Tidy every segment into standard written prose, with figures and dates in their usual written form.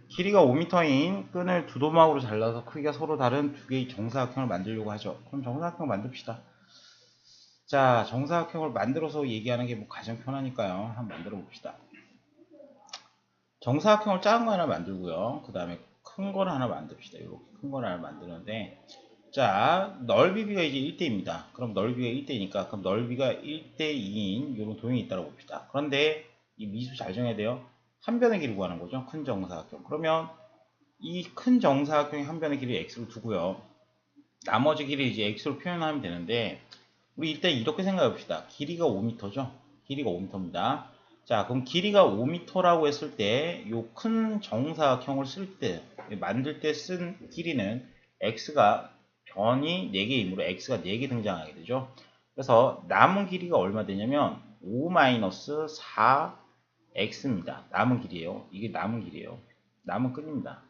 길이가 5m인 끈을 두 도막으로 잘라서 크기가 서로 다른 두 개의 정사각형을 만들려고 하죠. 그럼 정사각형을 만듭시다. 자, 정사각형을 만들어서 얘기하는 게 뭐 가장 편하니까요. 한번 만들어 봅시다. 정사각형을 작은 거 하나 만들고요. 그 다음에 큰 거를 하나 만듭시다. 이렇게 큰 거를 하나 만드는데, 자, 넓이가 이제 1대입니다. 그럼 넓이가 1대니까, 그럼 넓이가 1대2인 이런 도형이 있다고 봅시다. 그런데 이 미수 잘 정해야 돼요. 한 변의 길이 구하는 거죠. 큰 정사각형. 그러면 이 큰 정사각형의 한 변의 길이 x로 두고요. 나머지 길이 이제 x로 표현하면 되는데, 우리 일단 이렇게 생각해 봅시다. 길이가 5m죠. 길이가 5m입니다. 자, 그럼 길이가 5m라고 했을 때, 요 큰 정사각형을 쓸 때, 만들 때 쓴 길이는 x가 변이 4개이므로 x가 4개 등장하게 되죠. 그래서 남은 길이가 얼마 되냐면 5-4x입니다. 남은 길이에요. 이게 남은 길이에요. 남은 끈입니다.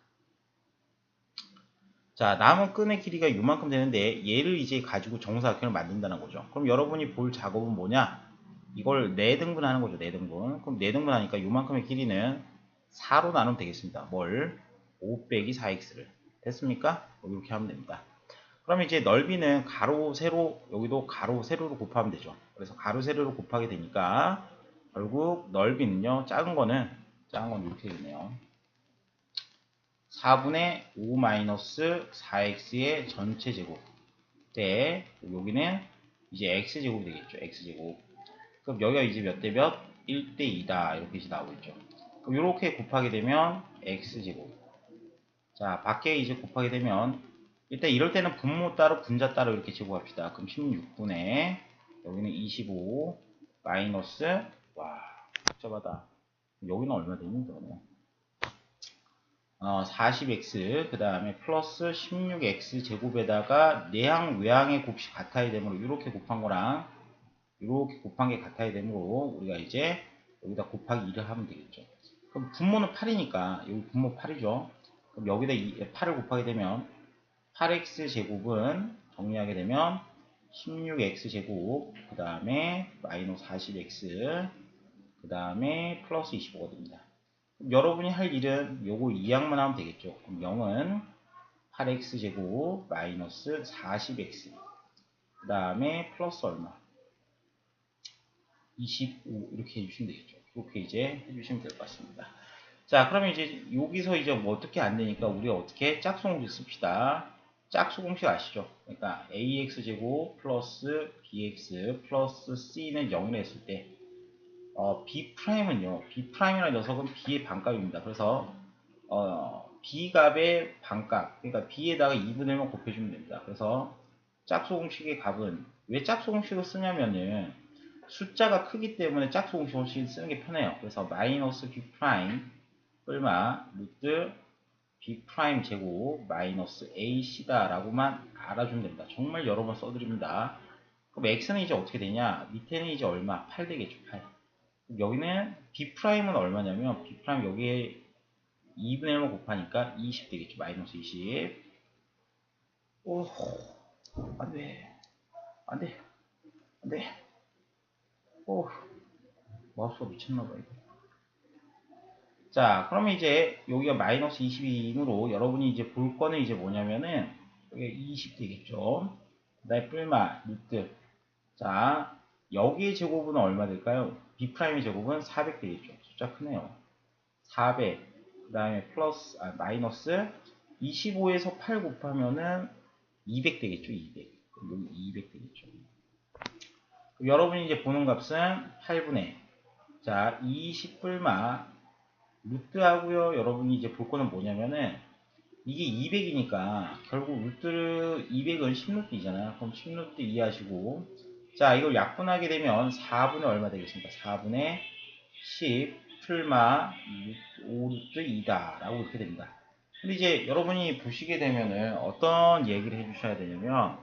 자, 남은 끈의 길이가 요만큼 되는데 얘를 이제 가지고 정사각형을 만든다는 거죠. 그럼 여러분이 볼 작업은 뭐냐? 이걸 4등분 하는 거죠. 4등분. 그럼 4등분 하니까 요만큼의 길이는 4로 나누면 되겠습니다. 뭘? 5 빼기 4x를. 됐습니까? 이렇게 하면 됩니다. 그럼 이제 넓이는 가로, 세로, 여기도 가로, 세로로 곱하면 되죠. 그래서 가로, 세로로 곱하게 되니까 결국 넓이는요, 작은 건 이렇게 되네요. 4분의 5-4x의 전체 제곱 때 여기는 이제 x제곱이 되겠죠. x제곱. 그럼 여기가 이제 몇 대 몇? 1대 2다. 이렇게 이제 나오겠죠. 그럼 이렇게 곱하게 되면 x제곱. 자, 밖에 이제 곱하게 되면 일단 이럴 때는 분모 따로 분자 따로 이렇게 제곱합시다. 그럼 16분의 여기는 25 마이너스 와 복잡하다. 여기는 얼마 되니 그러면? 40x 그 다음에 플러스 16x 제곱에다가 내항 외항의 곱이 같아야 되므로 이렇게 곱한 거랑 이렇게 곱한 게 같아야 되므로 우리가 이제 여기다 곱하기 2를 하면 되겠죠. 그럼 분모는 8이니까 여기 분모 8이죠. 그럼 여기다 8을 곱하게 되면 8x 제곱은 정리하게 되면 16x 제곱 그 다음에 마이너스 40x 그 다음에 플러스 25가 됩니다. 여러분이 할 일은 요거 이항만 하면 되겠죠. 그럼 0은 8x제곱 마이너스 40x 그 다음에 플러스 얼마? 25 이렇게 해주시면 되겠죠. 이렇게 이제 해주시면 될 것 같습니다. 자, 그러면 이제 여기서 이제 뭐 어떻게 안 되니까 우리가 어떻게 짝수공식 씁시다. 짝수공식 아시죠? 그러니까 ax제곱 플러스 bx 플러스 c는 0이라 했을 때 B'은요, B'이라는 녀석은 B의 반값입니다. 그래서, B값의 반값, 그러니까 B에다가 2분의 1만 곱해주면 됩니다. 그래서, 짝수 공식의 값은, 왜 짝수 공식을 쓰냐면은, 숫자가 크기 때문에 짝수 공식을 쓰는 게 편해요. 그래서, 마이너스 B' 뿔마, 루트 B' 제곱, 마이너스 AC 다 라고만 알아주면 됩니다. 정말 여러 번 써드립니다. 그럼 X는 이제 어떻게 되냐? 밑에는 이제 얼마? 8 되겠죠, 8. 여기는 B'은 얼마냐면 B' 여기에 2분의 1만 곱하니까 20 되겠죠. 마이너스 20. 오, 안돼, 안돼, 안돼. 오, 마우스가 미쳤나봐 이거. 자, 그러면 이제 여기가 마이너스 22이므로 여러분이 이제 볼 거는 이제 뭐냐면은 여기 20 되겠죠. 그다음에 뿔마 루트. 자, 여기의 제곱은 얼마 될까요? B'의 제곱은 400 되겠죠. 숫자 크네요. 400, 그 다음에 플러스, 마이너스 25에서 8 곱하면은 200 되겠죠, 200. 여기 200 되겠죠. 여러분이 이제 보는 값은 8분의, 자, 20불마, 루트하고요, 여러분이 이제 볼 거는 뭐냐면은, 이게 200이니까, 결국 루트 200은 10루트이잖아요. 그럼 10루트 이해하시고, 자, 이걸 약분하게 되면 4분의 얼마 되겠습니까? 4분의 10 풀마 5루트 2다 라고 이렇게 됩니다. 근데 이제 여러분이 보시게 되면은 어떤 얘기를 해주셔야 되냐면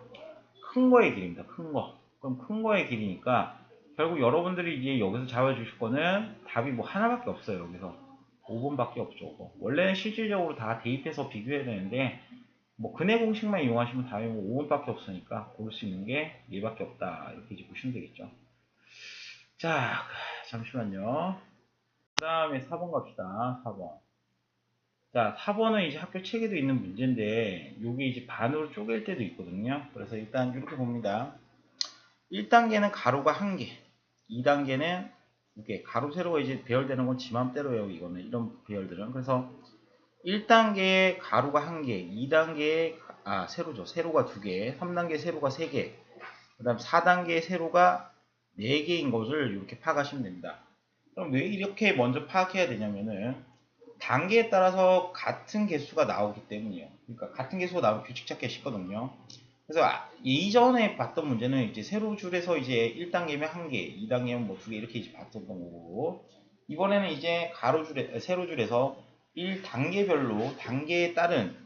큰 거의 길입니다. 큰 거. 그럼 큰 거의 길이니까 결국 여러분들이 이제 여기서 잡아주실 거는 답이 뭐 하나밖에 없어요. 여기서 5번밖에 없죠. 5번. 원래는 실질적으로 다 대입해서 비교해야 되는데 뭐 근해 공식만 이용하시면 답이 뭐 5번밖에 없으니까 고를 수 있는 게 얘밖에 없다. 이렇게 이제 보시면 되겠죠. 자, 잠시만요. 그 다음에 4번 갑시다. 4번. 자, 4번은 이제 학교 책에도 있는 문제인데, 요게 이제 반으로 쪼갤 때도 있거든요. 그래서 일단 이렇게 봅니다. 1단계는 가로가 1개, 2단계는 2개. 가로, 세로가 이제 배열되는 건 지 맘대로예요. 이거는, 이런 배열들은. 그래서 1단계에 가로가 1개, 2단계에, 세로죠. 세로가 2개, 3단계 세로가 3개, 그 다음 4단계 세로가 4개인 것을 이렇게 파악하시면 됩니다. 그럼 왜 이렇게 먼저 파악해야 되냐면은, 단계에 따라서 같은 개수가 나오기 때문이에요. 그러니까 같은 개수가 나오면 규칙 찾기 쉽거든요. 그래서 이전에 봤던 문제는 이제 세로줄에서 이제 1단계면 1개, 2단계면 뭐 2개 이렇게 이제 봤던 거고, 이번에는 이제 세로줄에서 1단계별로 단계에 따른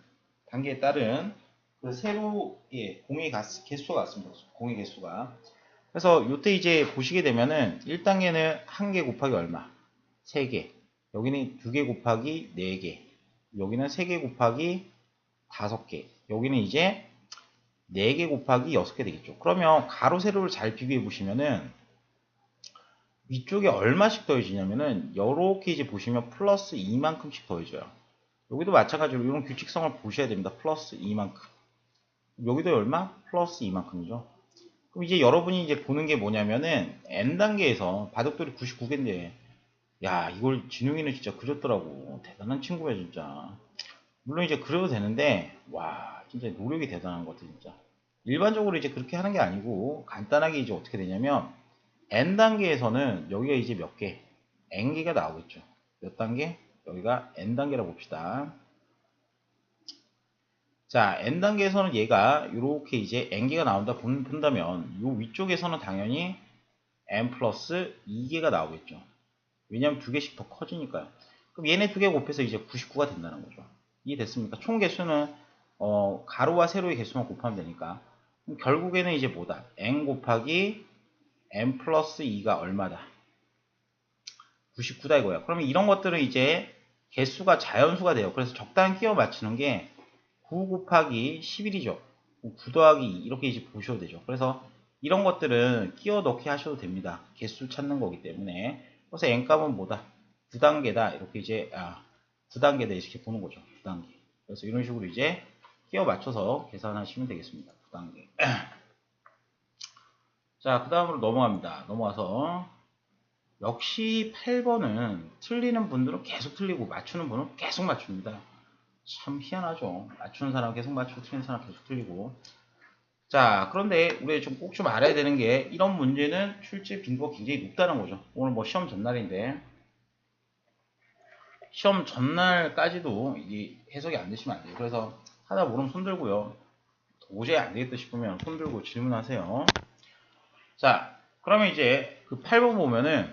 그 세로의 개수가 같습니다. 공의 개수가. 그래서 요때 이제 보시게 되면은 1단계는 1개 곱하기 얼마? 3개. 여기는 2개 곱하기 4개. 여기는 3개 곱하기 5개. 여기는 이제 4개 곱하기 6개 되겠죠. 그러면 가로 세로를 잘 비교해 보시면은 위쪽에 얼마씩 더해지냐면은 요렇게 이제 보시면 플러스 2만큼씩 더해져요. 여기도 마찬가지로 이런 규칙성을 보셔야 됩니다. 플러스 2만큼. 여기도 얼마? 플러스 2만큼이죠. 그럼 이제 여러분이 이제 보는 게 뭐냐면은 n단계에서 바둑돌이 99개인데, 야, 이걸 진웅이는 진짜 그렸더라고. 대단한 친구야 진짜. 물론 이제 그려도 되는데, 와, 진짜 노력이 대단한 것 같아 진짜. 일반적으로 이제 그렇게 하는 게 아니고, 간단하게 이제 어떻게 되냐면 n단계에서는 여기가 이제 몇 개? n개가 나오겠죠. 몇 단계? 여기가 n단계라고 봅시다. 자, n단계에서는 얘가 이렇게 이제 n개가 나온다 본다면 요 위쪽에서는 당연히 n 플러스 2개가 나오겠죠. 왜냐면 2개씩 더 커지니까요. 그럼 얘네 2개 곱해서 이제 99가 된다는 거죠. 이해됐습니까? 총 개수는 가로와 세로의 개수만 곱하면 되니까. 그럼 결국에는 이제 뭐다? n 곱하기 n 플러스 2가 얼마다? 99다 이거야. 그러면 이런 것들은 이제 개수가 자연수가 돼요. 그래서 적당히 끼워 맞추는 게 9 곱하기 11이죠. 9 더하기 2 이렇게 이제 보셔도 되죠. 그래서 이런 것들은 끼워 넣기 하셔도 됩니다. 개수 찾는 거기 때문에. 그래서 n값은 뭐다? 9단계다. 이렇게 이제 9단계다 이렇게 보는 거죠. 9단계. 그래서 이런 식으로 이제 끼워 맞춰서 계산하시면 되겠습니다. 9단계. 자, 그 다음으로 넘어갑니다. 넘어가서 역시 8번은 틀리는 분들은 계속 틀리고 맞추는 분은 계속 맞춥니다. 참 희한하죠. 맞추는 사람 계속 맞추고 틀리는 사람 계속 틀리고. 자, 그런데 우리 좀 꼭 좀 알아야 되는 게 이런 문제는 출제 빈도가 굉장히 높다는 거죠. 오늘 뭐 시험 전날인데 시험 전날까지도 이게 해석이 안 되시면 안 돼요. 그래서 하다 모르면 손 들고요. 도저히 안 되겠다 싶으면 손 들고 질문하세요. 자, 그러면 이제 그 8번 보면은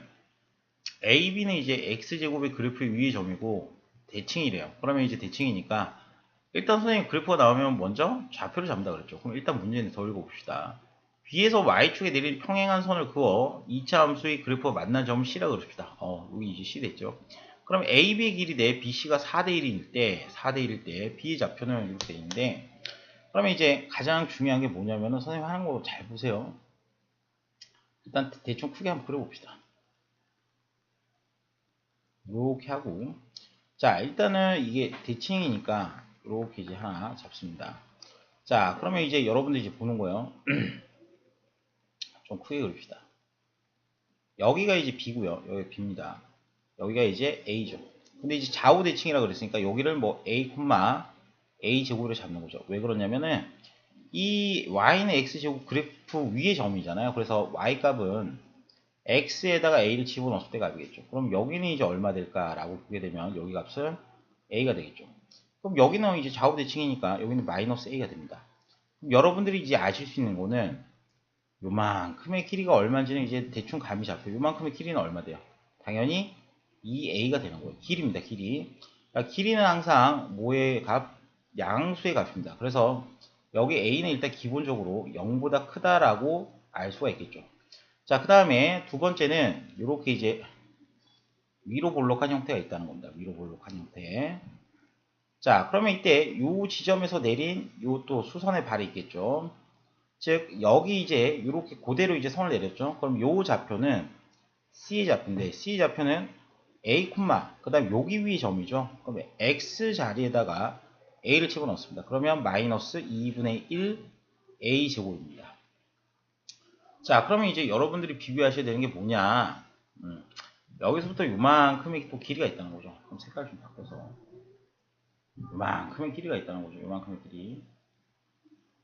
AB는 이제 X제곱의 그래프 위의 점이고 대칭이래요. 그러면 이제 대칭이니까 일단 선생님 그래프가 나오면 먼저 좌표를 잡는다 그랬죠. 그럼 일단 문제는 더 읽어봅시다. B에서 Y축에 내린 평행한 선을 그어 2차 함수의 그래프가 만난 점을 C라고 그럽시다. 여기 이제 C 됐죠. 그럼 AB의 길이 내 BC가 4대1일 때 B의 좌표는 이렇게 되는데, 그러면 이제 가장 중요한 게 뭐냐면은 선생님 하는 거 잘 보세요. 일단 대충 크게 한번 그려봅시다. 이렇게 하고, 자, 일단은 이게 대칭이니까 이렇게 이제 하나 잡습니다. 자, 그러면 이제 여러분들 이제 보는 거예요. 좀 크게 그립시다. 여기가 이제 B고요. 여기 B입니다. 여기가 이제 A죠. 근데 이제 좌우 대칭이라 그랬으니까 여기를 뭐 A, A 제곱으로 잡는 거죠. 왜 그러냐면은 이 Y는 X제곱 그래프 위의 점이잖아요. 그래서 Y 값은 X에다가 A를 집어넣었을 때 값이겠죠. 그럼 여기는 이제 얼마 될까라고 보게 되면 여기 값은 A가 되겠죠. 그럼 여기는 이제 좌우 대칭이니까 여기는 마이너스 A가 됩니다. 그럼 여러분들이 이제 아실 수 있는 거는 요만큼의 길이가 얼마인지는 이제 대충 감이 잡혀요. 요만큼의 길이는 얼마 돼요? 당연히 2A가 되는 거예요. 길이입니다. 길이. 그러니까 길이는 항상 뭐의 값? 양수의 값입니다. 그래서 여기 A는 일단 기본적으로 0보다 크다라고 알 수가 있겠죠. 자, 그 다음에 두 번째는 이렇게 이제 위로 볼록한 형태가 있다는 겁니다. 위로 볼록한 형태. 자, 그러면 이때 이 지점에서 내린 요 또 수선의 발이 있겠죠. 즉 여기 이제 이렇게 그대로 이제 선을 내렸죠. 그럼 요 좌표는 C의 좌표인데 C의 좌표는 a, 그 다음 여기 위에 점이죠. 그럼 x 자리에다가 a를 집어넣습니다. 그러면 마이너스 2분의 1 a 제곱입니다. 자, 그러면 이제 여러분들이 비교하셔야 되는 게 뭐냐. 여기서부터 요만큼의 또 길이가 있다는 거죠. 그럼 색깔 좀 바꿔서. 요만큼의 길이가 있다는 거죠. 요만큼의 길이.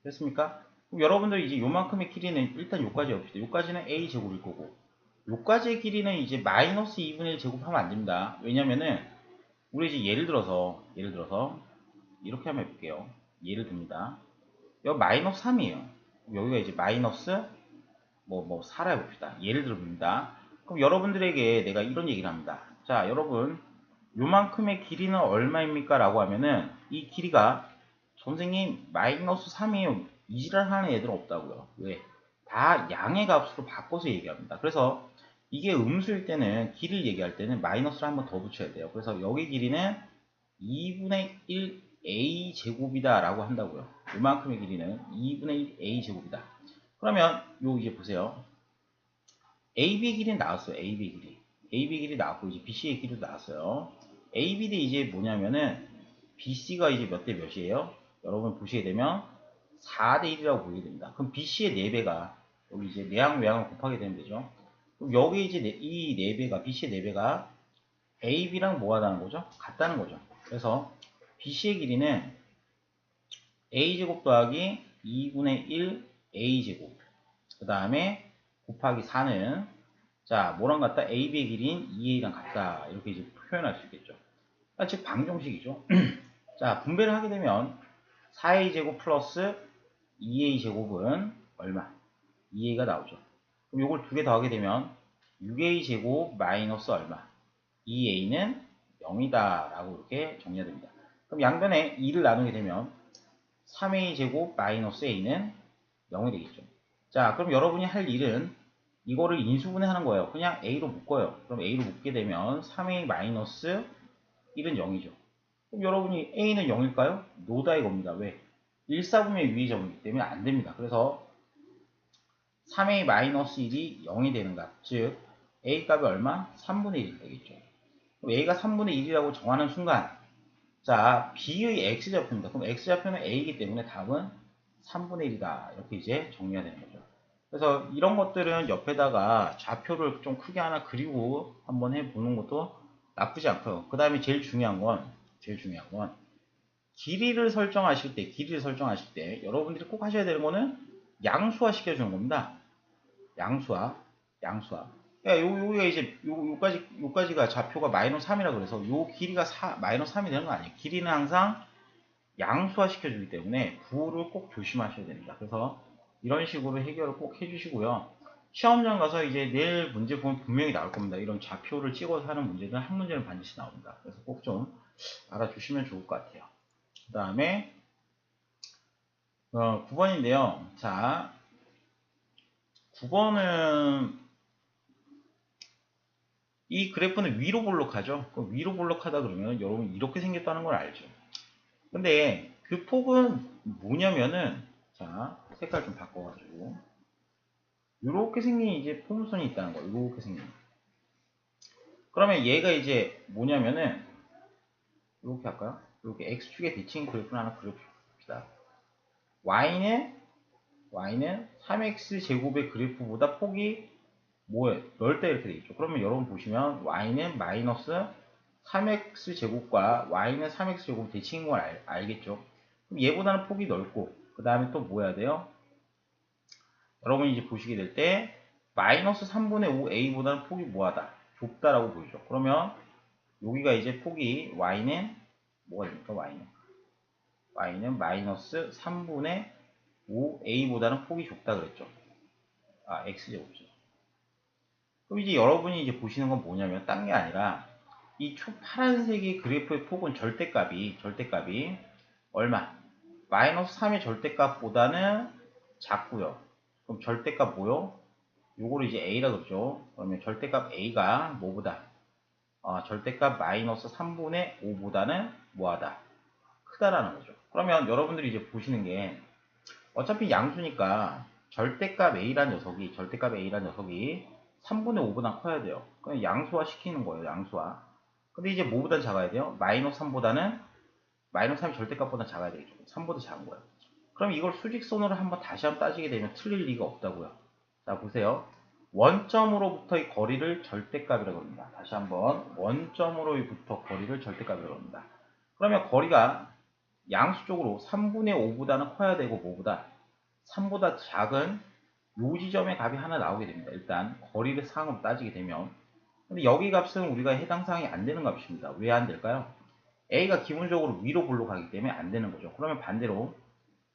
됐습니까? 그럼 여러분들 이제 요만큼의 길이는 일단 요까지 엽시다. 요까지는 a 제곱일 거고. 요까지의 길이는 이제 마이너스 2분의 1 제곱하면 안 됩니다. 왜냐면은, 우리 이제 예를 들어서, 이렇게 한번 해볼게요. 예를 듭니다. 여기 마이너스 3이에요. 여기가 이제 마이너스, 4라 해봅시다. 예를 들어봅니다. 그럼 여러분들에게 내가 이런 얘기를 합니다. 자, 여러분, 요만큼의 길이는 얼마입니까? 라고 하면은, 이 길이가, 선생님, 마이너스 3이에요. 이지랄 하는 애들은 없다고요. 왜? 다 양의 값으로 바꿔서 얘기합니다. 그래서, 이게 음수일 때는, 길이를 얘기할 때는 마이너스를 한번 더 붙여야 돼요. 그래서 여기 길이는 2분의 1 a 제곱이다 라고 한다고요. 요만큼의 길이는 2분의 1 a 제곱이다. 그러면 요 이제 보세요. AB 길이 나왔어요. AB 길이. AB 길이 나왔고 이제 BC의 길이도 나왔어요. AB도 이제 뭐냐면은 BC가 이제 몇 대 몇이에요? 여러분 보시게 되면 4대 1이라고 보게 됩니다. 그럼 BC의 4배가 여기 이제 내항 외항을 곱하게 되면 되죠. 그럼 여기 이제 이 4배가 BC의 4배가 AB랑 뭐 하다는 거죠? 같다는 거죠. 그래서 BC의 길이는 A제곱 더하기 2분의 1 A제곱 그 다음에 곱하기 4는 자 뭐랑 같다? AB의 길이인 2A랑 같다 이렇게 이제 표현할 수 있겠죠. 즉 방정식이죠. 자 분배를 하게 되면 4A제곱 플러스 2A제곱은 얼마? 2A가 나오죠. 그럼 이걸 두 개 더하게 되면 6A제곱 마이너스 얼마? 2A는 0이다 라고 이렇게 정리가 됩니다. 그럼 양변에 2를 나누게 되면 3A제곱 마이너스 A는 0이 되겠죠. 자, 그럼 여러분이 할 일은 이거를 인수분해 하는 거예요. 그냥 A로 묶어요. 그럼 A로 묶게 되면 3A 마이너스 1은 0이죠. 그럼 여러분이 A는 0일까요? 노다 이겁니다. 왜? 1사분의 위의 점이기 때문에 안 됩니다. 그래서 3A 마이너스 1이 0이 되는 값. 즉, A 값이 얼마? 3분의 1이 되겠죠. 그럼 A가 3분의 1이라고 정하는 순간, 자, B의 X좌표입니다. 그럼 X좌표는 A이기 때문에 답은 3분의 1이다. 이렇게 이제 정리가 되는 거죠. 그래서 이런 것들은 옆에다가 좌표를 좀 크게 하나 그리고 한번 해보는 것도 나쁘지 않고요. 그 다음에 제일 중요한 건, 길이를 설정하실 때, 여러분들이 꼭 하셔야 되는 거는 양수화 시켜주는 겁니다. 양수화. 여기가 이제, 요까지가 좌표가 마이너스 3이라 그래서 요 길이가 마이너스 3이 되는 거 아니에요. 길이는 항상 양수화 시켜주기 때문에 부호를 꼭 조심하셔야 됩니다. 그래서 이런 식으로 해결을 꼭 해주시고요. 시험장 가서 이제 내일 문제 보면 분명히 나올 겁니다. 이런 좌표를 찍어서 하는 문제는 한 문제는 반드시 나옵니다. 그래서 꼭 좀 알아주시면 좋을 것 같아요. 그 다음에 9번인데요. 자, 9번은 이 그래프는 위로 볼록하죠. 위로 볼록하다 그러면 여러분 이렇게 생겼다는 걸 알죠. 근데 그 폭은 뭐냐면은 자 색깔 좀 바꿔가지고 이렇게 생긴 이제 포물선이 있다는 거예요. 이렇게 생긴. 그러면 얘가 이제 뭐냐면은 이렇게 할까요? 이렇게 x축의 대칭 그래프를 하나 그려봅시다. y는 3x 제곱의 그래프보다 폭이 뭐예요? 넓다 이렇게 되겠죠. 그러면 여러분 보시면 y는 마이너스 3x 제곱과 y는 3x 제곱 대칭인 걸 알겠죠. 그럼 얘보다는 폭이 넓고 그 다음에 또 뭐 해야 돼요? 여러분이 이제 보시게 될 때 마이너스 3분의 5 a보다는 폭이 뭐하다? 좁다라고 보이죠. 그러면 여기가 이제 폭이 y는 뭐가 됩니까? y는 마이너스 3분의 5 a보다는 폭이 좁다 그랬죠. 아 x제곱이죠. 그럼 이제 여러분이 이제 보시는 건 뭐냐면 딴 게 아니라 이 파란색의 그래프의 폭은 절대값이 얼마? 마이너스 3의 절대값보다는 작고요. 그럼 절대값 뭐요? 요거를 이제 A라 그러죠. 그러면 절대값 A가 뭐보다? 절대값 마이너스 3분의 5보다는 뭐하다? 크다라는 거죠. 그러면 여러분들이 이제 보시는 게 어차피 양수니까 절대값 A라는 녀석이 3분의 5보다 커야 돼요. 그냥 양수화 시키는 거예요. 양수화. 근데 이제 뭐보다 작아야 돼요? 마이너스 3보다는 마이너스 3이 절대값보다 작아야 되겠죠. 3보다 작은 거예요. 그럼 이걸 수직선으로 한번 다시 한번 따지게 되면 틀릴 리가 없다고요. 자, 보세요. 원점으로부터의 거리를 절대값이라고 합니다. 다시 한번 원점으로부터 거리를 절대값이라고 합니다. 그러면 거리가 양수 쪽으로 3분의 5보다는 커야 되고 뭐보다 3보다 작은 요 지점의 값이 하나 나오게 됩니다. 일단 거리를 상으로 따지게 되면. 근데 여기 값은 우리가 해당 사항이 안 되는 값입니다. 왜 안 될까요? A가 기본적으로 위로 볼로 가기 때문에 안 되는 거죠. 그러면 반대로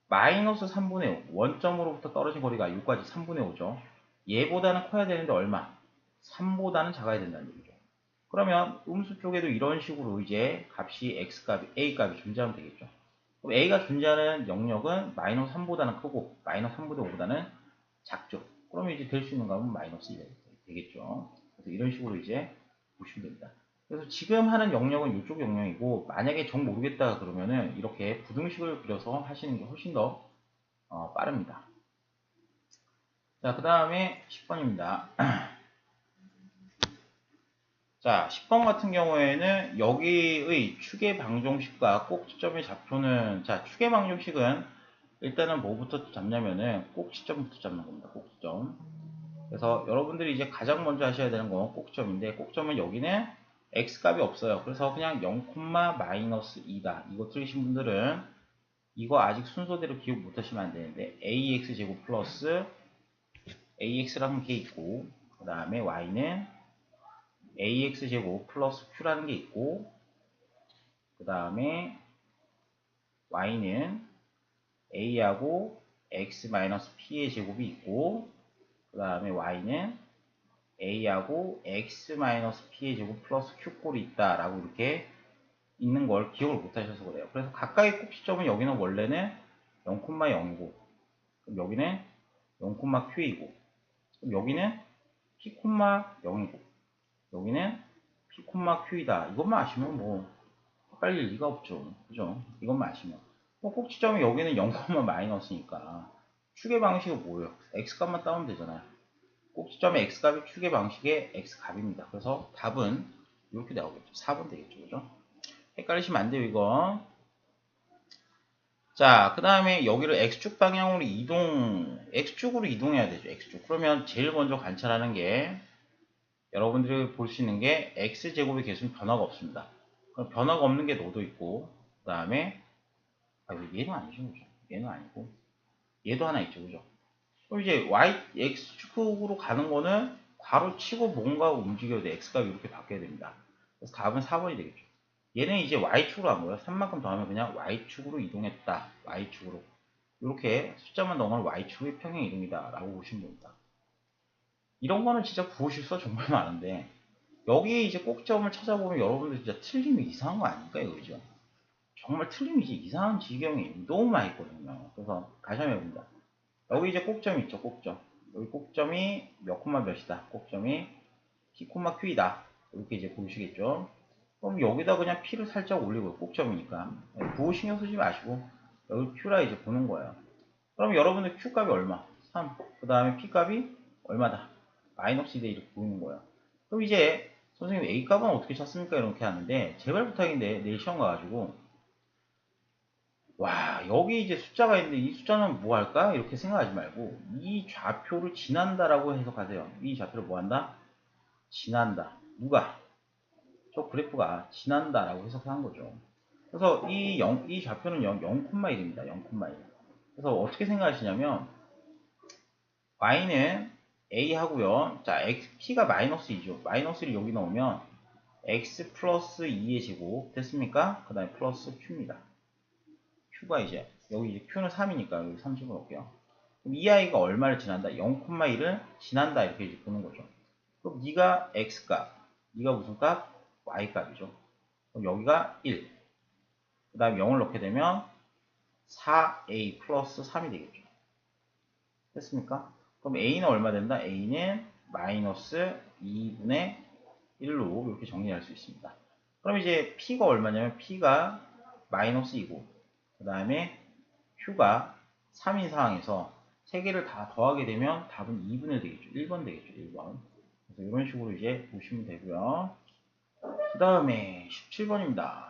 마이너스 3분의 5 원점으로부터 떨어진 거리가 여기까지 3분의 5죠. 얘보다는 커야 되는데 얼마? 3보다는 작아야 된다는 얘기죠. 그러면 음수 쪽에도 이런 식으로 이제 값이 x값이 a값이 존재하면 되겠죠. 그럼 a가 존재하는 영역은 마이너스 3보다는 크고 마이너스 3분의 5보다는 작죠. 그러면 이제 될 수 있는 값은 마이너스 1이 되겠죠. 그래서 이런 식으로 이제 보시면 됩니다. 그래서 지금 하는 영역은 이쪽 영역이고 만약에 정 모르겠다 그러면은 이렇게 부등식을 그려서 하시는 게 훨씬 더 빠릅니다. 자, 그 다음에 10번입니다. 자, 10번 같은 경우에는 여기의 축의 방정식과 꼭지점의 좌표는, 자, 축의 방정식은 일단은 뭐부터 잡냐면은 꼭지점부터 잡는 겁니다. 꼭지점. 그래서 여러분들이 이제 가장 먼저 하셔야 되는 건 꼭지점인데, 꼭지점은 여기는 x값이 없어요. 그래서 그냥 0,-2다. 이거 틀리신 분들은 이거 아직 순서대로 기억 못 하시면 안 되는데, ax제곱 플러스 ax라는 게 있고, 그 다음에 y는 ax제곱 플러스 q라는 게 있고, 그 다음에 y는 a하고 x 마이너스 p의 제곱이 있고, 그 다음에 y는 a하고 x 마이너스 p의 제곱 플러스 q꼴이 있다라고 이렇게 있는 걸 기억을 못 하셔서 그래요. 그래서 가까이 꼭지점은 여기는 원래는 0,0이고, 그럼 여기는 0,q이고, 그럼 여기는 p,0이고, 여기는 p,q이다. 이것만 아시면 뭐 헷갈릴 리가 없죠. 그죠? 이것만 아시면. 꼭지점이 여기는 0, 마이너스니까 축의 방식은 뭐예요? x값만 따오면 되잖아요. 꼭지점의 x값이 축의 방식의 x값입니다. 그래서 답은 이렇게 나오겠죠. 4번 되겠죠. 그죠? 헷갈리시면 안 돼요, 이거. 자, 그 다음에 여기를 x축 방향으로 x축으로 이동해야 되죠. x축. 그러면 제일 먼저 관찰하는 게 여러분들이 볼 수 있는 게 x제곱의 개수는 변화가 없습니다. 그럼 변화가 없는 게 너도 있고, 그 다음에 얘는 아니죠, 그죠? 얘는 아니고 얘도 하나 있죠, 그죠? 그럼 이제 x축으로 가는 거는 괄호 치고 뭔가 움직여야 돼. x값이 이렇게 바뀌어야 됩니다. 그래서 답은 4번이 되겠죠. 얘는 이제 y축으로 한 거예요. 3만큼 더하면 그냥 y축으로 이동했다. y축으로. 이렇게 숫자만 넣으면 y축의 평행 이동이다 라고 보시면 됩니다. 이런 거는 진짜 구호 실수가 정말 많은데 여기에 이제 꼭점을 찾아보면 여러분들 진짜 틀림이 이상한 거 아닐까요? 그죠? 정말 틀림이 이상한 지경이 너무 많이 있거든요. 그래서 다시 한번 해봅니다. 여기 이제 꼭점이 있죠. 꼭점. 여기 꼭점이 몇 콤마 몇이다. 꼭점이 p 콤마 q이다. 이렇게 이제 보시겠죠. 그럼 여기다 그냥 p를 살짝 올리고요. 꼭점이니까. 구호 신경 쓰지 마시고 여기 q라 이제 보는 거예요. 그럼 여러분들 q 값이 얼마? 3. 그 다음에 p 값이 얼마다? 마이너스 2대 이렇게 보이는 거예요. 그럼 이제 선생님 a 값은 어떻게 찾습니까? 이렇게 하는데 제발 부탁인데 내일 시험 가가지고 와, 여기 이제 숫자가 있는데 이 숫자는 뭐 할까? 이렇게 생각하지 말고 이 좌표를 지난다라고 해석하세요. 이 좌표를 뭐 한다? 지난다. 누가? 저 그래프가 지난다라고 해석한 거죠. 그래서 이 좌표는 0,1입니다. 0,1. 그래서 어떻게 생각하시냐면 y는 a 하고요. 자, p가 마이너스 2죠. 마이너스를 여기 넣으면 x 플러스 2의 제곱 됐습니까? 그 다음에 플러스 q입니다. q가 이제 여기 이제 q는 3이니까 여기 30을 넣을게요. 그럼 이 아이가 얼마를 지난다? 0,1을 지난다 이렇게 이제 보는 거죠. 그럼 네가 x값, 네가 무슨 값? y값이죠. 그럼 여기가 1. 그 다음에 0을 넣게 되면 4a 플러스 3이 되겠죠. 됐습니까? 그럼 a는 얼마 된다? a는 마이너스 2분의 1로 이렇게 정리할 수 있습니다. 그럼 이제 p가 얼마냐면 p가 마이너스 2고 그 다음에 q가 3인 상황에서 3개를 다 더하게 되면 답은 2분의 1 되겠죠. 1번 되겠죠. 1번. 그래서 이런 식으로 이제 보시면 되고요. 그 다음에 17번입니다.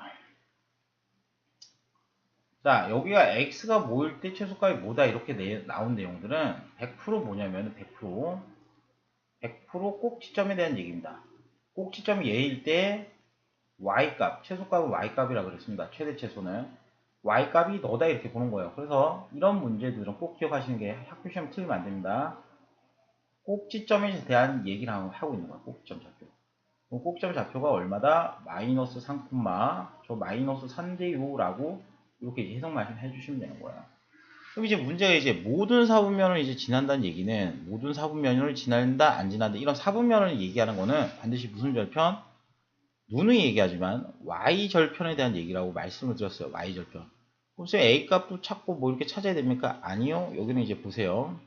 자, 여기가 x가 모일 때 최소값이 뭐다 이렇게 나온 내용들은 100% 뭐냐면 100% 꼭지점에 대한 얘기입니다. 꼭지점이 얘일 때 y값, 최소값은 y값이라 그랬습니다. 최대 최소는 y값이 너다 이렇게 보는 거예요. 그래서 이런 문제들은 꼭 기억하시는 게 학교 시험 틀리면 안 됩니다. 꼭지점에 대한 얘기를 하고 있는 거야. 꼭지점 좌표. 꼭지점 좌표가 얼마다? 마이너스 3, 저 마이너스 3대요라고 이렇게 이제 해석 말씀해 주시면 되는 거예요. 그럼 이제 문제가 이제 모든 사분면을 이제 지난다는 얘기는 모든 사분면을 지난다, 안 지난다 이런 사분면을 얘기하는 거는 반드시 무슨 절편? 누누이 얘기하지만 y절편에 대한 얘기라고 말씀을 드렸어요. y절편. 그래서 a 값도 찾고 뭐 이렇게 찾아야 됩니까? 아니요. 여기는 이제 보세요.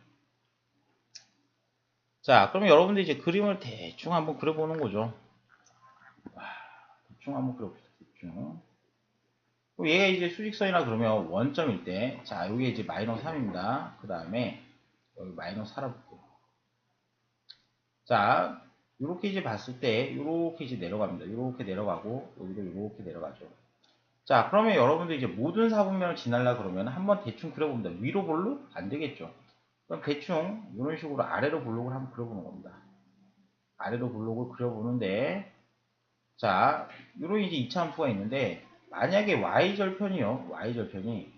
자, 그러면 여러분들 이제 그림을 대충 한번 그려보는 거죠. 대충 한번 그려봅시다. 대충. 얘가 이제 수직선이라 그러면 원점일 때, 자, 여기 이제 마이너스 3입니다. 그 다음에 여기 마이너스 4라 볼게요. 자, 이렇게 이제 봤을 때, 이렇게 이제 내려갑니다. 이렇게 내려가고, 여기도 이렇게 내려가죠. 자, 그러면 여러분들 이제 모든 사분면을 지나려 그러면 한번 대충 그려봅니다. 위로 볼록? 안 되겠죠. 그럼 대충 이런 식으로 아래로 볼록을 한번 그려보는 겁니다. 아래로 볼록을 그려보는데, 자, 이런 이제 이차함수가 있는데, 만약에 y절편이요. y절편이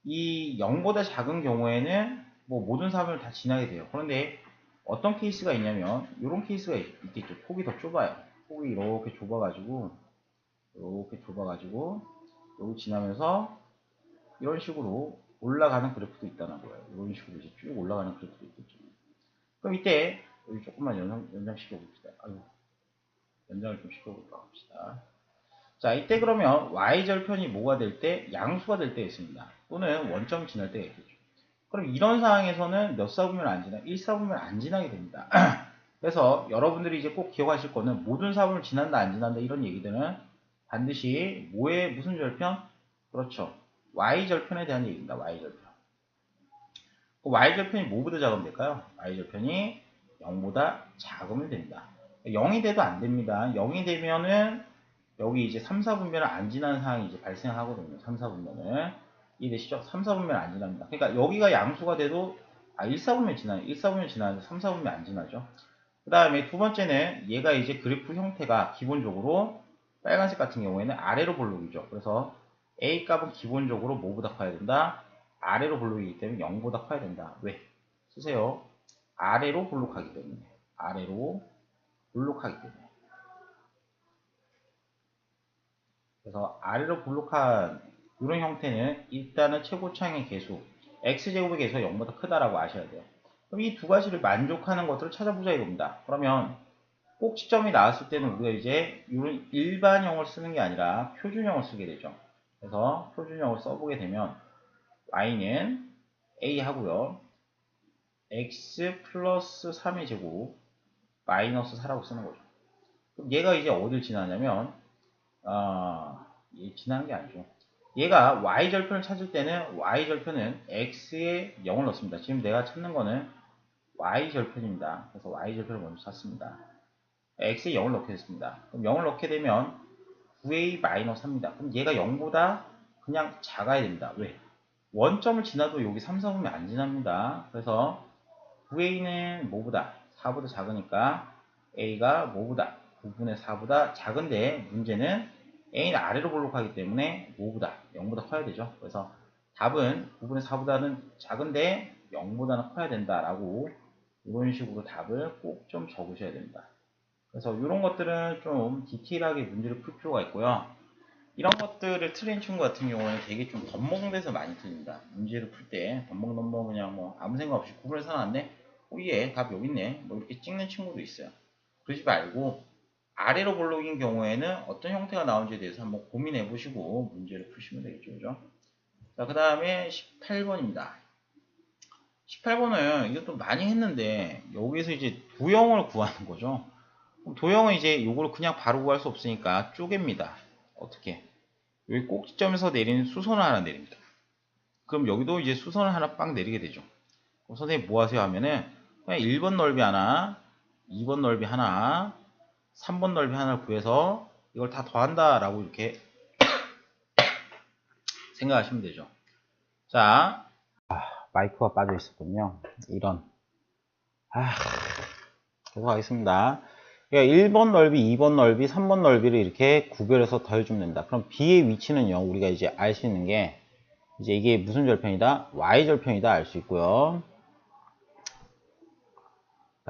이 0보다 작은 경우에는 뭐 모든 사분을 다 지나게 돼요. 그런데 어떤 케이스가 있냐면 이런 케이스가 있겠죠. 폭이 더 좁아요. 폭이 이렇게 좁아가지고 여기 지나면서 이런 식으로 올라가는 그래프도 있다는 거예요. 이런 식으로 이제 쭉 올라가는 그래프도 있겠죠. 그럼 이때 여기 조금만 연장시켜 봅시다. 아유, 연장을 좀 시켜볼까 합시다. 자, 이때 그러면 y절편이 뭐가 될 때? 양수가 될 때 있습니다. 또는 원점 지날 때가 있겠죠. 그럼 이런 상황에서는 몇 사분면 안 지나? 1사분면 안 지나게 됩니다. 그래서 여러분들이 이제 꼭 기억하실 거는 모든 사분을 지난다 안 지난다 이런 얘기들은 반드시 뭐의 무슨 절편? 그렇죠. y절편에 대한 얘기입니다. y절편. 그 y절편이 뭐보다 작으면 될까요? y절편이 0보다 작으면 됩니다. 0이 돼도 안 됩니다. 0이 되면은 여기 이제 3, 4분면을 안 지나는 상황이 이제 발생하거든요. 3, 4분면을. 이해되시죠? 3, 4분면 안 지납니다. 그러니까 여기가 양수가 돼도 1, 4분면 지나요. 1, 4분면 지나는데 3, 4분면 안 지나죠. 그 다음에 두 번째는 얘가 이제 그래프 형태가 기본적으로 빨간색 같은 경우에는 아래로 볼록이죠. 그래서 A 값은 기본적으로 뭐보다 커야 된다? 아래로 볼록이기 때문에 0보다 커야 된다. 왜? 쓰세요. 아래로 볼록하기 때문에. 아래로 볼록하기 때문에. 그래서 아래로 볼록한 이런 형태는 일단은 최고차항의 개수 x제곱의 개수가 0보다 크다라고 아셔야 돼요. 그럼 이 두 가지를 만족하는 것들을 찾아보자 이겁니다. 그러면 꼭지점이 나왔을 때는 우리가 이제 이런 일반형을 쓰는 게 아니라 표준형을 쓰게 되죠. 그래서 표준형을 써보게 되면 y는 a 하고요. x 플러스 3의 제곱 마이너스 4라고 쓰는 거죠. 그럼 얘가 이제 어딜 지나냐면 얘 지나는 게 아니죠. 얘가 y절편을 찾을 때는 y절편은 x에 0을 넣습니다. 지금 내가 찾는 거는 y절편입니다. 그래서 y절편을 먼저 찾습니다. x에 0을 넣게 됐습니다. 그럼 0을 넣게 되면 9a-3입니다. 그럼 얘가 0보다 그냥 작아야 됩니다. 왜? 원점을 지나도 여기 3, 4분면 안 지납니다. 그래서 9a는 뭐보다? 4보다 작으니까 a가 뭐보다? 9분의 4보다 작은데 문제는 a는 아래로 볼록하기 때문에 뭐보다? 0보다 커야 되죠. 그래서 답은 9분의 4보다는 작은데 0보다는 커야 된다라고 이런 식으로 답을 꼭 좀 적으셔야 됩니다. 그래서 이런 것들은 좀 디테일하게 문제를 풀 필요가 있고요. 이런 것들을 틀린 친구 같은 경우는 되게 좀 덤벙돼서 많이 틀립니다. 문제를 풀 때 덤벙 그냥 뭐 아무 생각 없이 구분을 사놨는데 얘 답 여기 있네 뭐 이렇게 찍는 친구도 있어요. 그러지 말고 아래로 볼록인 경우에는 어떤 형태가 나오는지에 대해서 한번 고민해 보시고 문제를 푸시면 되겠죠. 그죠? 자, 그 다음에 18번입니다. 18번은 이것도 많이 했는데 여기서 이제 도형을 구하는 거죠. 도형은 이제 이걸 그냥 바로 구할 수 없으니까 쪼갭니다. 어떻게? 여기 꼭지점에서 내리는 수선을 하나 내립니다. 그럼 여기도 이제 수선을 하나 빵 내리게 되죠. 그럼 선생님 뭐 하세요 하면은 그냥 1번 넓이 하나, 2번 넓이 하나, 3번 넓이 하나를 구해서 이걸 다 더한다 라고 이렇게 생각하시면 되죠. 자, 마이크가 빠져 있었군요. 이런. 계속 하겠습니다. 그러니까 1번 넓이, 2번 넓이, 3번 넓이를 이렇게 구별해서 더해주면 됩니다. 그럼 B의 위치는요, 우리가 이제 알 수 있는 게, 이제 이게 무슨 절편이다? Y절편이다 알 수 있고요.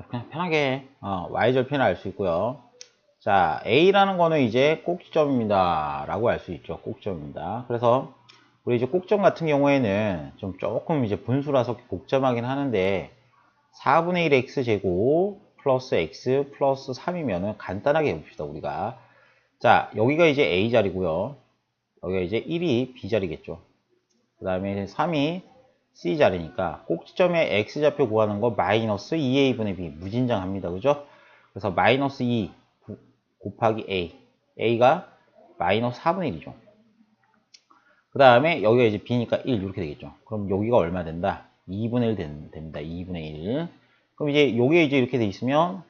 그냥 편하게, Y절편을 알 수 있고요. 자, A라는 거는 이제 꼭지점입니다. 라고 알 수 있죠. 꼭지점입니다. 그래서, 우리 이제 꼭점 같은 경우에는 좀 조금 이제 분수라서 복잡하긴 하는데, 4분의 1 x제곱 플러스 x 플러스 3이면은 간단하게 해봅시다, 우리가. 자, 여기가 이제 a 자리고요. 여기가 이제 1이 b 자리겠죠. 그 다음에 3이 c 자리니까 꼭지점의 x좌표 구하는 거 마이너스 2a분의 b 무진장합니다. 그죠? 그래서 마이너스 2 곱하기 a. a가 마이너스 4분의 1이죠. 그 다음에 여기가 이제 b니까 1 이렇게 되겠죠. 그럼 여기가 얼마 된다? 2분의 1 됩니다. 2분의 1. 그럼 이제 요게 이제 이렇게 돼 있으면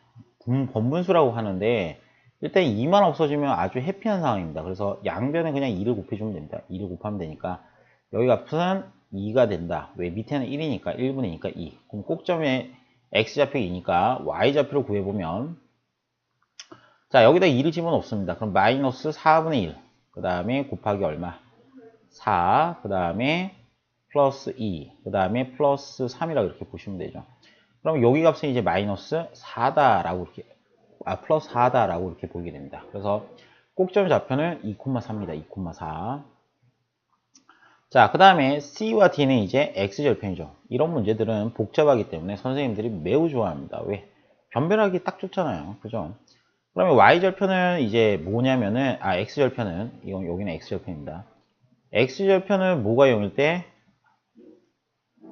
번분수라고 하는데 일단 2만 없어지면 아주 해피한 상황입니다. 그래서 양변에 그냥 2를 곱해주면 됩니다. 2를 곱하면 되니까 여기 값은 2가 된다. 왜? 밑에는 1이니까 1분의 2니까 2. 그럼 꼭점에 x좌표 2니까 y좌표를 구해보면 자 여기다 2를 집어넣습니다. 그럼 마이너스 4분의 1. 그 다음에 곱하기 얼마? 4. 그 다음에 플러스 2. 그 다음에 플러스 3이라고 이렇게 보시면 되죠. 그럼 여기 값은 이제 마이너스 4다라고 이렇게, 플러스 4다라고 이렇게 보게 됩니다. 그래서 꼭점 좌표는 2,4입니다. 2,4. 자, 그 다음에 C와 D는 이제 X절편이죠. 이런 문제들은 복잡하기 때문에 선생님들이 매우 좋아합니다. 왜? 변별하기 딱 좋잖아요. 그죠? 그러면 Y절편은 이제 뭐냐면은, X절편은, 여기는 X절편입니다. X절편은 뭐가 0일 때?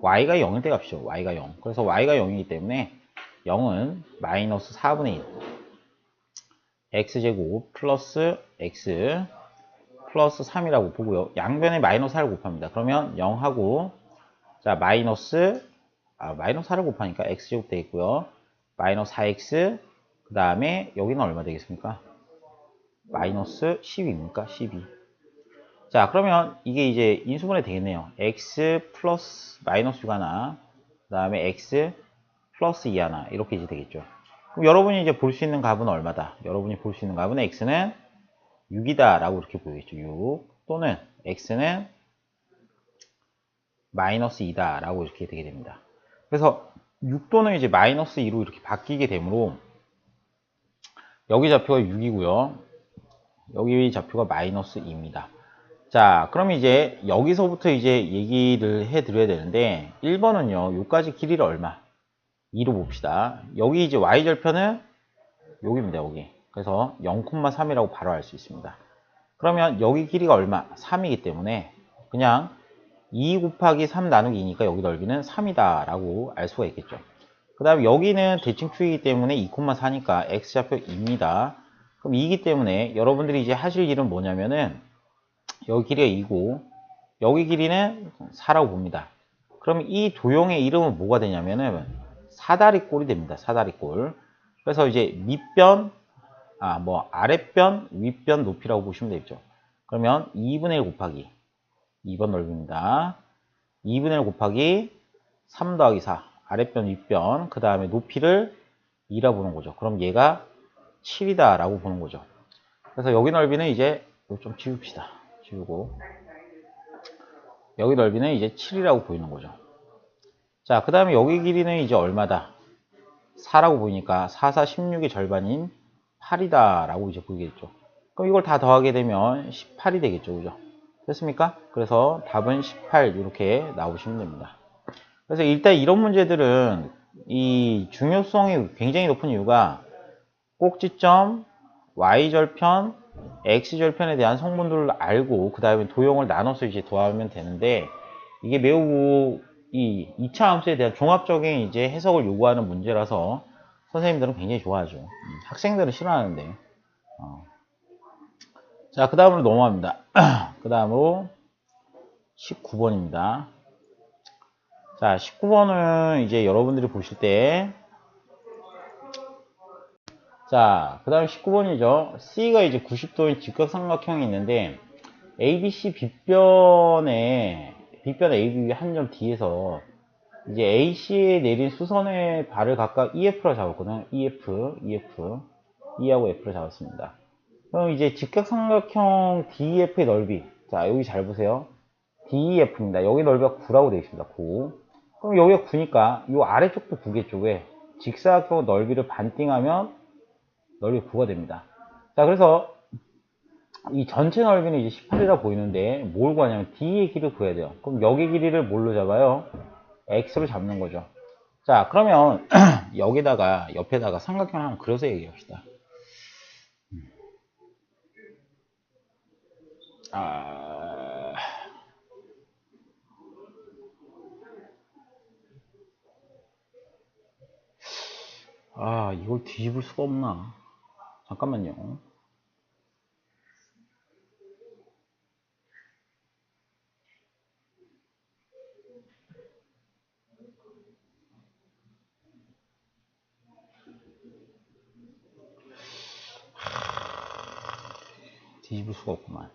y가 0일 때 값이죠. y가 0. 그래서 y가 0이기 때문에 0은 마이너스 4분의 1 x제곱 플러스 x 플러스 3이라고 보고요. 양변에 마이너스 4를 곱합니다. 그러면 0하고 자 마이너스 4를 곱하니까 x제곱 되겠고요. 마이너스 4x 그 다음에 여기는 얼마 되겠습니까? 마이너스 10입니까? 12. 자 그러면 이게 이제 인수분해 되겠네요. x 플러스 마이너스 6 하나 그 다음에 x 플러스 2 하나 이렇게 이제 되겠죠. 그럼 여러분이 이제 볼 수 있는 값은 얼마다? 여러분이 볼 수 있는 값은 x는 6이다 라고 이렇게 보이겠죠. 6 또는 x는 마이너스 2다 라고 이렇게 되게 됩니다. 그래서 6 또는 이제 마이너스 2로 이렇게 바뀌게 되므로 여기 좌표가 6이고요. 여기 좌표가 마이너스 2입니다. 자, 그럼 이제 여기서부터 이제 얘기를 해 드려야 되는데 1번은요. 요까지 길이를 얼마? 2로 봅시다. 여기 이제 y절편은 여기입니다. 여기. 그래서 0,3이라고 바로 알 수 있습니다. 그러면 여기 길이가 얼마? 3이기 때문에 그냥 2 곱하기 3 나누기 2니까 여기 넓이는 3이다 라고 알 수가 있겠죠. 그 다음에 여기는 대칭축이기 때문에 2,4니까 x좌표 2입니다. 그럼 2이기 때문에 여러분들이 이제 하실 일은 뭐냐면은 여기 길이가 2고 여기 길이는 4라고 봅니다. 그럼 이 도형의 이름은 뭐가 되냐면은 사다리꼴이 됩니다. 사다리꼴. 그래서 이제 밑변, 아랫변, 윗변 높이라고 보시면 되죠. 그러면 2분의 1 곱하기 2번 넓이입니다. 2분의 1 곱하기 3 더하기 4 아랫변, 윗변 그 다음에 높이를 2라 보는 거죠. 그럼 얘가 7이다 라고 보는 거죠. 그래서 여기 넓이는 이제 좀 지웁시다. 지우고 여기 넓이는 이제 7이라고 보이는 거죠. 자, 그 다음에 여기 길이는 이제 얼마다? 4라고 보이니까 4, 4, 16의 절반인 8이다 라고 이제 보이겠죠. 그럼 이걸 다 더하게 되면 18이 되겠죠. 그죠? 됐습니까? 그래서 답은 18 이렇게 나오시면 됩니다. 그래서 일단 이런 문제들은 이 중요성이 굉장히 높은 이유가 꼭지점, y절편, x절편에 대한 성분들을 알고 그 다음에 도형을 나눠서 이제 더하면 되는데 이게 매우 이 2차 함수에 대한 종합적인 이제 해석을 요구하는 문제라서 선생님들은 굉장히 좋아하죠. 학생들은 싫어하는데. 자, 그 다음으로 넘어갑니다. 그 다음으로 19번입니다. 자, 19번은 이제 여러분들이 보실 때 자, 그 다음 19번이죠. C가 이제 90도인 직각삼각형이 있는데, ABC 빗변 AB 한 점 D에서 이제 AC에 내린 수선의 발을 각각 EF로 잡았거든요. E하고 F로 잡았습니다. 그럼 이제 직각삼각형 DEF의 넓이. 자, 여기 잘 보세요. DEF입니다. 여기 넓이가 9라고 되어 있습니다. 9. 그럼 여기가 9니까 이 아래쪽도 9겠죠. 왜? 직사각형 넓이를 반띵하면 넓이 9가 됩니다. 자, 그래서 이 전체 넓이는 이제 18이라 보이는데 뭘 구하냐면 D의 길이를 구해야 돼요. 그럼 여기 길이를 뭘로 잡아요? X로 잡는 거죠. 자, 그러면 여기다가 옆에다가 삼각형 하나 그려서 얘기합시다. 아, 이걸 뒤집을 수가 없나? 잠깐만요. 뒤집을 수가 없구만.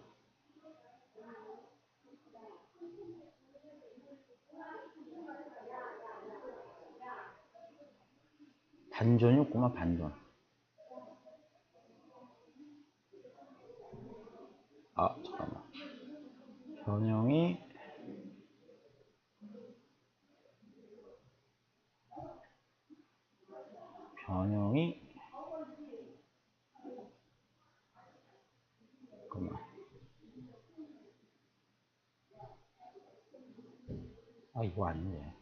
반전이 없구만, 반전. 잠깐만. 변형이 잠깐만. 이거 아닌데.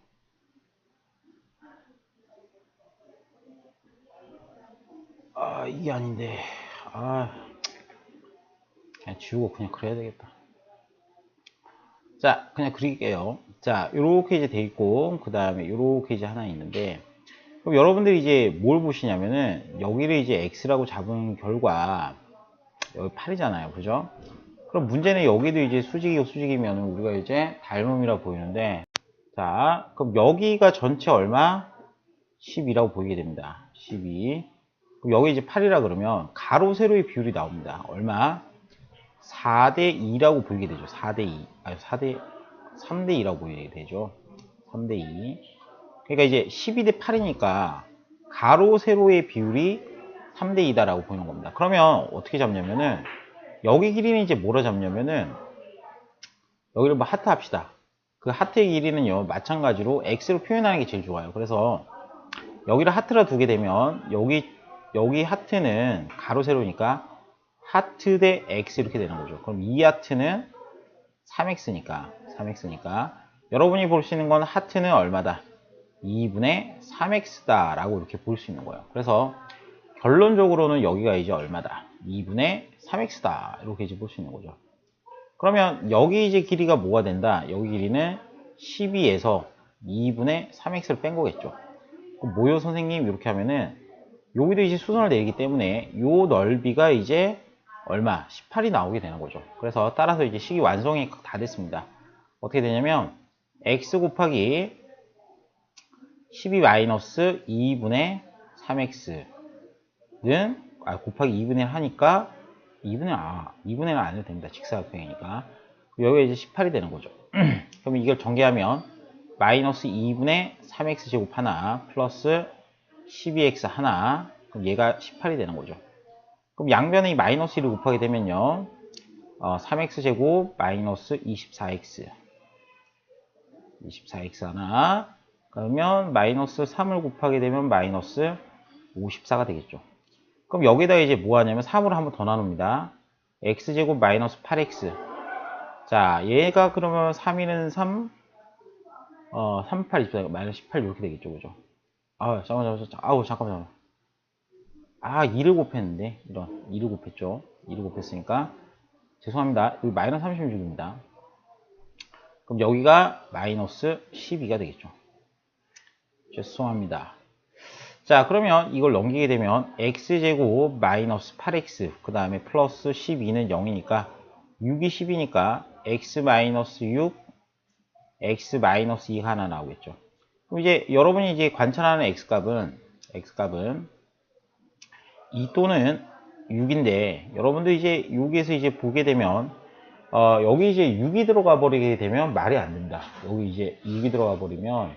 이게 아닌데. 그냥 지우고 그냥 그래야 되겠다. 자, 그냥 그릴게요. 자, 요렇게 이제 돼 있고, 그 다음에 요렇게 이제 하나 있는데, 그럼 여러분들이 이제 뭘 보시냐면은, 여기를 이제 X라고 잡은 결과, 여기 8이잖아요. 그죠? 그럼 문제는 여기도 이제 수직이고 수직이면 우리가 이제 닮음이라고 보이는데, 자, 그럼 여기가 전체 얼마? 12라고 보이게 됩니다. 12. 그럼 여기 이제 8이라 그러면 가로 세로의 비율이 나옵니다. 얼마? 4대 2라고 보이게 되죠. 4대 2. 3대 2라고 보이게 되죠. 3대 2. 그러니까 이제 12대 8이니까 가로 세로의 비율이 3대 2다라고 보이는 겁니다. 그러면 어떻게 잡냐면은 여기 길이는 이제 뭐라 잡냐면은 여기를 뭐 하트 합시다. 그 하트의 길이는요 마찬가지로 x로 표현하는 게 제일 좋아요. 그래서 여기를 하트라 두게 되면 여기 하트는 가로 세로니까 하트 대 x 이렇게 되는 거죠. 그럼 이 하트는 3x니까 여러분이 볼 수 있는 건 하트는 얼마다? 2분의 3x다 라고 이렇게 볼 수 있는 거예요. 그래서 결론적으로는 여기가 이제 얼마다? 2분의 3x다 이렇게 이제 볼 수 있는 거죠. 그러면 여기 이제 길이가 뭐가 된다? 여기 길이는 12에서 2분의 3x를 뺀 거겠죠. 뭐요 선생님? 이렇게 하면은 여기도 이제 수선을 내리기 때문에 요 넓이가 이제 얼마? 18이 나오게 되는 거죠. 그래서 따라서 이제 식이 완성이 다 됐습니다. 어떻게 되냐면 x 곱하기 12-2분의 3x는 곱하기 2분의 1 하니까 2분의 1 안 해도 됩니다. 직사각형이니까. 여기가 이제 18이 되는 거죠. 그러면 이걸 전개하면 마이너스 2분의 3x 제곱 하나 플러스 12x 하나 그럼 얘가 18이 되는 거죠. 그럼 양변에 이 마이너스 1을 곱하게 되면요 3x 제곱 마이너스 24x 하나 그러면 마이너스 3을 곱하게 되면 마이너스 54가 되겠죠. 그럼 여기다 이제 뭐 하냐면 3으로 한번 더 나눕니다. x제곱 마이너스 8x 자 얘가 그러면 3위는 3 38, 24, 마이너스 18 이렇게 되겠죠. 그죠? 잠깐만. 2를 곱했는데, 2를 곱했죠. 2를 곱했으니까, 죄송합니다. 여기 마이너스 36입니다. 그럼 여기가 마이너스 12가 되겠죠. 죄송합니다. 자, 그러면 이걸 넘기게 되면, x제곱 마이너스 8x, 그 다음에 플러스 12는 0이니까, 6이 10이니까, x 마이너스 6, x 마이너스 2가 하나 나오겠죠. 그럼 이제 여러분이 이제 관찰하는 x값은 2 또는 6인데 여러분들 이제 여기에서 이제 보게 되면 여기 이제 6이 들어가 버리게 되면 말이 안 된다. 여기 이제 6이 들어가 버리면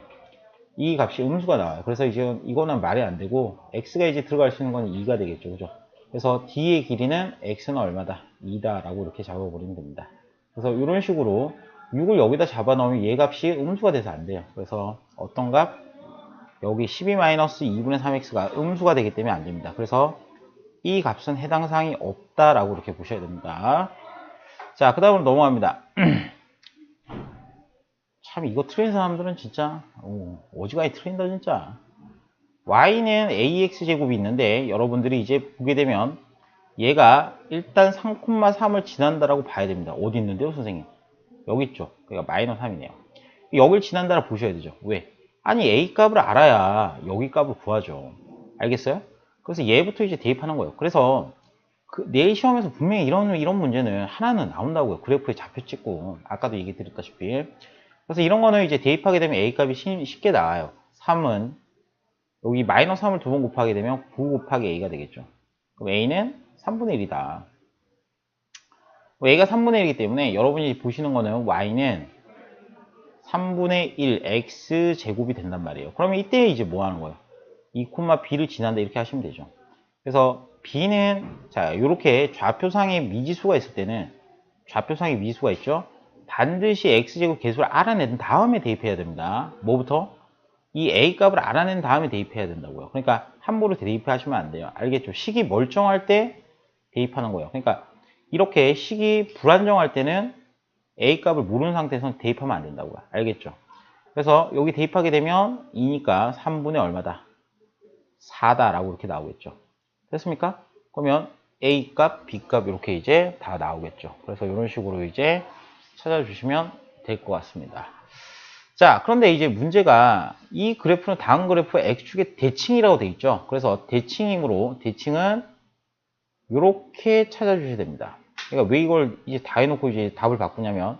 이 값이 음수가 나와요. 그래서 이제 이거는 말이 안 되고 x가 이제 들어갈 수 있는 건 2가 되겠죠. 그죠? 그래서 d의 길이는 x는 얼마다? 2다 라고 이렇게 잡아버리면 됩니다. 그래서 이런 식으로 6을 여기다 잡아넣으면 얘 값이 음수가 돼서 안 돼요. 그래서 어떤 값? 여기 12-2분의 3x가 음수가 되기 때문에 안 됩니다. 그래서 이 값은 해당 사항이 없다라고 이렇게 보셔야 됩니다. 자, 그 다음으로 넘어갑니다. 참 이거 틀린 사람들은 진짜 어지간히 틀린다 진짜. y는 ax 제곱이 있는데 여러분들이 이제 보게 되면 얘가 일단 3,3을 지난다라고 봐야 됩니다. 어디 있는데요 선생님? 여기 있죠. 그러니까 마이너스 3이네요. 여길 지난다라 보셔야 되죠. 왜? 아니 a 값을 알아야 여기 값을 구하죠. 알겠어요? 그래서 얘부터 이제 대입하는 거예요. 그래서 내일 시험에서 분명히 이런 문제는 하나는 나온다고요. 그래프에 좌표 찍고 아까도 얘기 드렸다시피. 그래서 이런 거는 이제 대입하게 되면 a 값이 쉽게 나와요. 3은 여기 마이너스 3을 두 번 곱하게 되면 9 곱하기 a가 되겠죠. 그럼 a는 3분의 1이다. a가 3분의 1이기 때문에 여러분이 보시는 거는 y는 3분의 1 x 제곱이 된단 말이에요. 그러면 이때 이제 뭐 하는 거예요? 2, b를 지난다 이렇게 하시면 되죠. 그래서 b는 자 이렇게 좌표상에 미지수가 있을 때는 좌표상에 미지수가 있죠. 반드시 x제곱 개수를 알아낸 다음에 대입해야 됩니다. 뭐부터? 이 a 값을 알아낸 다음에 대입해야 된다고요. 그러니까 함부로 대입하시면 안 돼요. 알겠죠? 식이 멀쩡할 때 대입하는 거예요. 그러니까 이렇게 식이 불안정할 때는 a 값을 모르는 상태에서는 대입하면 안 된다고요. 알겠죠? 그래서 여기 대입하게 되면 2니까 3분의 얼마다? 4다라고 이렇게 나오겠죠. 됐습니까? 그러면 a 값, b 값 이렇게 이제 다 나오겠죠. 그래서 이런 식으로 이제 찾아주시면 될 것 같습니다. 자, 그런데 이제 문제가 이 그래프는 다음 그래프 x축의 대칭이라고 되어 있죠. 그래서 대칭이므로 대칭은 이렇게 찾아주셔야 됩니다. 그러니까 왜 이걸 이제 다 해놓고 이제 답을 바꾸냐면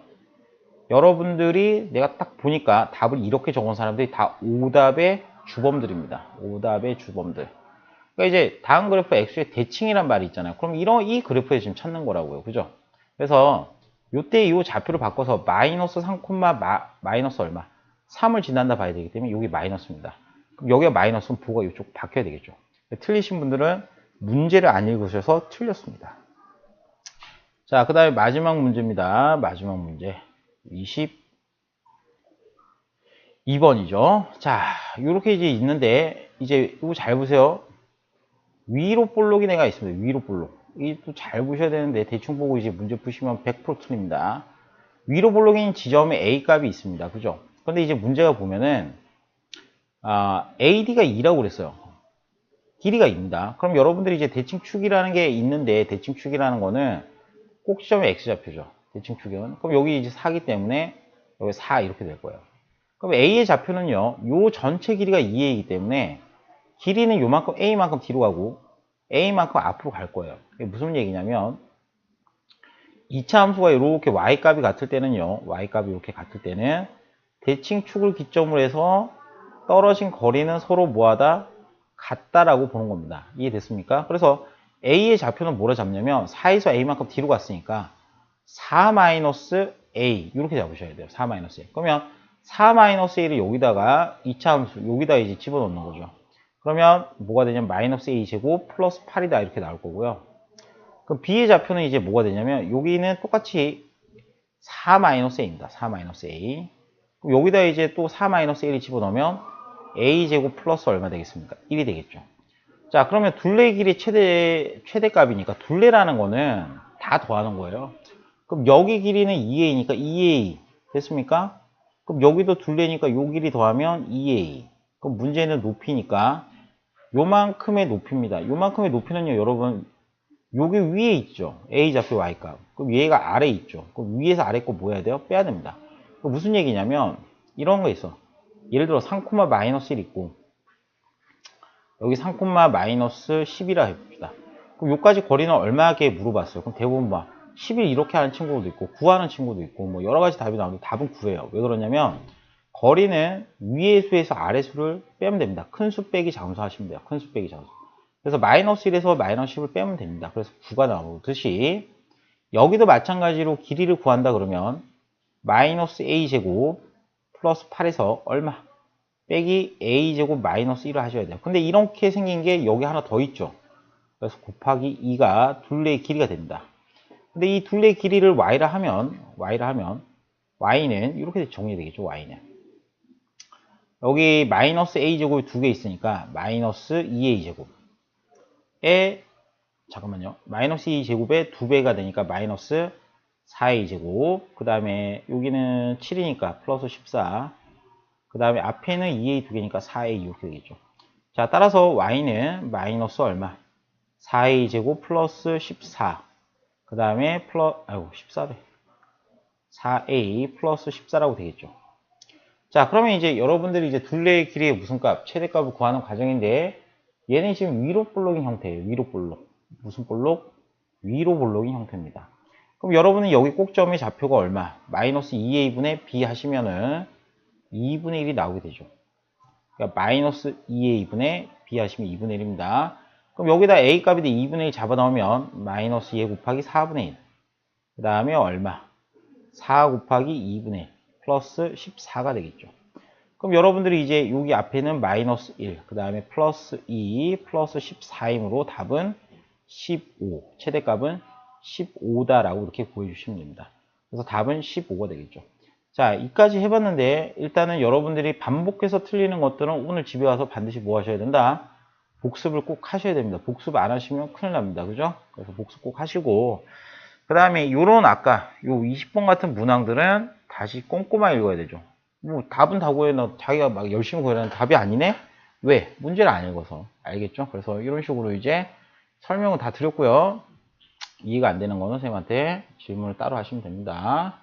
여러분들이 내가 딱 보니까 답을 이렇게 적은 사람들이 다 오답의 주범들입니다. 오답의 주범들. 그러니까 이제 다음 그래프 x축의 대칭이란 말이 있잖아요. 그럼 이 그래프에 지금 찾는 거라고요. 그죠? 그래서 요때 이 좌표를 바꿔서 마이너스 3, 마이너스 얼마? 3을 지난다 봐야 되기 때문에 여기 마이너스입니다. 그럼 여기가 마이너스면 부호가 이쪽 바뀌어야 되겠죠. 틀리신 분들은 문제를 안 읽으셔서 틀렸습니다. 자, 그 다음에 마지막 문제입니다. 마지막 문제. 22번이죠. 자, 이렇게 이제 있는데, 이제 이거 잘 보세요. 위로 볼록이 내가 있습니다. 위로 볼록. 이 또 잘 보셔야 되는데, 대충 보고 이제 문제 푸시면 100% 틀립니다. 위로 볼록인 지점에 A 값이 있습니다. 그죠? 근데 이제 문제가 보면은, AD가 2라고 그랬어요. 길이가 2입니다. 그럼 여러분들이 이제 대칭축이라는 게 있는데, 대칭축이라는 거는 꼭 시점에 X좌표죠. 대칭축은. 그럼 여기 이제 4기 때문에 여기 4 이렇게 될 거예요. 그럼 A의 좌표는요, 요 전체 길이가 2A이기 때문에 길이는 요만큼 A만큼 뒤로 가고 A만큼 앞으로 갈 거예요. 이게 무슨 얘기냐면 2차 함수가 이렇게 Y값이 같을 때는요, Y값이 이렇게 같을 때는 대칭축을 기점으로 해서 떨어진 거리는 서로 뭐하다? 같다라고 보는 겁니다. 이해됐습니까? 그래서 A의 좌표는 뭐라 잡냐면 4에서 A만큼 뒤로 갔으니까 4-A 이렇게 잡으셔야 돼요. 4-A. 그러면 4-A를 여기다가 2차 함수 여기다 이제 집어넣는 거죠. 그러면 뭐가 되냐면 마이너스 A 제곱 플러스 8이다 이렇게 나올 거고요. 그럼 B의 좌표는 이제 뭐가 되냐면 여기는 똑같이 4-A입니다. 4-A. 그럼 여기다 이제 또 4-A를 집어넣으면 A 제곱 플러스 얼마 되겠습니까? 1이 되겠죠. 자, 그러면 둘레 길이 최대값이니까 둘레라는 거는 다 더하는 거예요. 그럼 여기 길이는 2A니까 2A 됐습니까? 그럼 여기도 둘레니까 요 길이 더하면 2A. 그럼 문제는 높이니까 요만큼의 높이입니다. 요만큼의 높이는요, 여러분 여기 위에 있죠. A 좌표 Y값. 그럼 얘가 아래에 있죠. 그럼 위에서 아래 거 뭐 해야 돼요? 빼야 됩니다. 그럼 무슨 얘기냐면 이런 거 있어. 예를 들어 3,-1 있고 여기 3,-10이라 해봅시다. 그럼 여기까지 거리는 얼마게 물어봤어요. 그럼 대부분 막 10일 이렇게 하는 친구도 있고 9하는 친구도 있고 뭐 여러 가지 답이 나오는데 답은 9예요. 왜 그러냐면 거리는 위의 수에서 아래 수를 빼면 됩니다. 큰 수 빼기 작은 수 하시면 돼요. 큰 수 빼기 작은 수. 그래서 마이너스 1에서 마이너스 10을 빼면 됩니다. 그래서 9가 나오듯이 여기도 마찬가지로 길이를 구한다 그러면 마이너스 a제곱 플러스 8에서 얼마? 빼기 a제곱 마이너스 1을 하셔야 돼요. 근데 이렇게 생긴 게 여기 하나 더 있죠. 그래서 곱하기 2가 둘레의 길이가 됩니다. 근데 이 둘레의 길이를 y라 하면 y는 이렇게 정리되겠죠. y는 여기 마이너스 a제곱이 두 개 있으니까 마이너스 2a제곱에 잠깐만요. 마이너스 2제곱에 2배가 되니까 마이너스 4a제곱. 그 다음에 여기는 7이니까 플러스 14. 그 다음에 앞에는 2a 두 개니까 4a 이렇게 되겠죠. 자, 따라서 y는 마이너스 얼마? 4a제곱 플러스 14. 그 다음에 14래. 4a 플러스 14라고 되겠죠. 자, 그러면 이제 여러분들이 이제 둘레의 길이의 무슨 값? 최대값을 구하는 과정인데 얘는 지금 위로 볼록인 형태예요. 위로 볼록. 무슨 볼록? 위로 볼록인 형태입니다. 그럼 여러분은 여기 꼭점의 좌표가 얼마? 마이너스 2a분의 b 하시면은 2분의 1이 나오게 되죠. 그러니까 마이너스 2a분의 b 하시면 2분의 1입니다. 그럼 여기다 a 값이 2분의 1 잡아 넣으면 마이너스 2 곱하기 4분의 1. 그 다음에 얼마? 4 곱하기 2분의 1 플러스 14가 되겠죠. 그럼 여러분들이 이제 여기 앞에는 마이너스 1, 그 다음에 플러스 2, 플러스 14이므로 답은 15. 최대값은 15다라고 이렇게 구해주시면 됩니다. 그래서 답은 15가 되겠죠. 자, 이까지 해봤는데 일단은 여러분들이 반복해서 틀리는 것들은 오늘 집에 와서 반드시 뭐 하셔야 된다? 복습을 꼭 하셔야 됩니다. 복습 안 하시면 큰일 납니다. 그죠? 그래서 복습 꼭 하시고 그 다음에 요런 아까 요 20번 같은 문항들은 다시 꼼꼼하게 읽어야 되죠. 뭐 답은 다 구해놔 자기가 막 열심히 구해놨는데 답이 아니네? 왜? 문제를 안 읽어서. 알겠죠? 그래서 이런 식으로 이제 설명을 다 드렸고요. 이해가 안 되는 거는 선생님한테 질문을 따로 하시면 됩니다.